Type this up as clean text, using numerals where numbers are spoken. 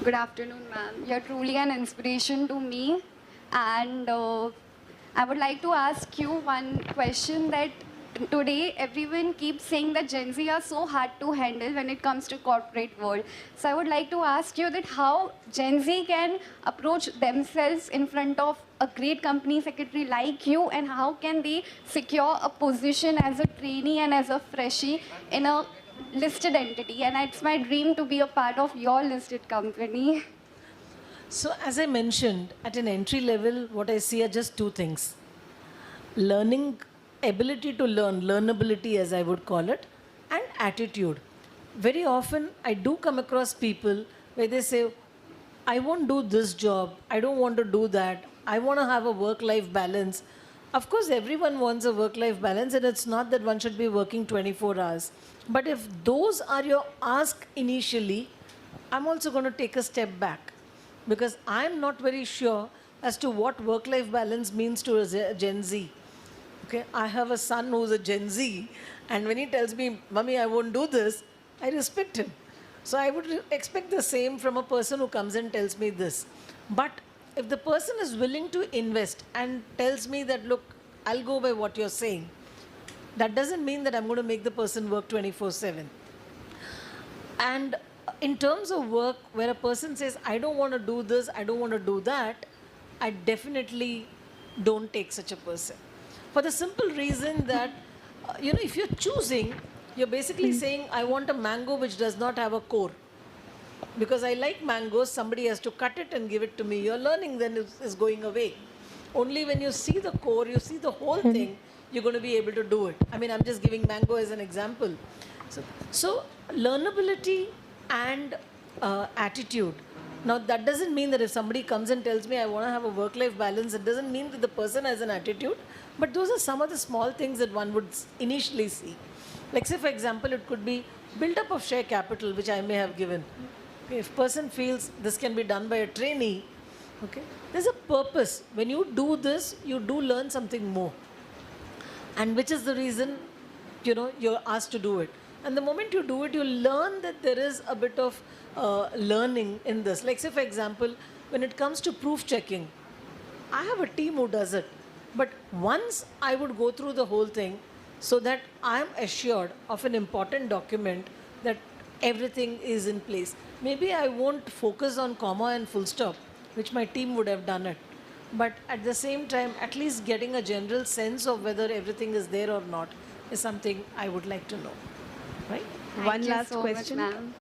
Good afternoon, ma'am. You're truly an inspiration to me. And I would like to ask you one question that today everyone keeps saying that Gen Z are so hard to handle when it comes to corporate world. So I would like to ask you that how Gen Z can approach themselves in front of a great company secretary like you, and how can they secure a position as a trainee and as a freshie in a listed entity. And it's my dream to be a part of your listed company. So, as I mentioned, at an entry level, what I see are just two things: learning, ability to learn, learnability as I would call it, and attitude. Very often, I do come across people where they say, I won't do this job, I don't want to do that, I want to have a work life balance. Of course, everyone wants a work life balance, and it's not that one should be working 24 hours. But if those are your ask initially, I'm also going to take a step back, because I'm not very sure as to what work life balance means to a Gen Z. Okay, I have a son who's a Gen Z, and when he tells me, Mummy, I won't do this, I respect him. So I would expect the same from a person who comes and tells me this. But if the person is willing to invest and tells me that, look, I'll go by what you're saying, that doesn't mean that I'm going to make the person work 24/7. And in terms of work, where a person says, I don't want to do this, I don't want to do that, I definitely don't take such a person. For the simple reason that, if you're choosing, you're basically saying, I want a mango which does not have a core. Because I like mangoes, somebody has to cut it and give it to me. Your learning then is going away. Only when you see the core, you see the whole thing, you're going to be able to do it. I mean, I'm just giving mango as an example. So learnability and attitude. Now, that doesn't mean that if somebody comes and tells me I want to have a work-life balance, it doesn't mean that the person has an attitude. But those are some of the small things that one would initially see. Like, say, for example, it could be build-up of share capital, which I may have given. Okay, if person feels this can be done by a trainee, okay, there's a purpose. When you do this, you do learn something more. And which is the reason, you're asked to do it. And the moment you do it, you learn that there is a bit of learning in this. Like, say, for example, when it comes to proof checking, I have a team who does it. But once I would go through the whole thing so that I'm assured of an important document that everything is in place. Maybe I won't focus on comma and full stop, which my team would have done it. But at the same time, at least getting a general sense of whether everything is there or not is something I would like to know. Right? Thank One you last so question. much, ma'am.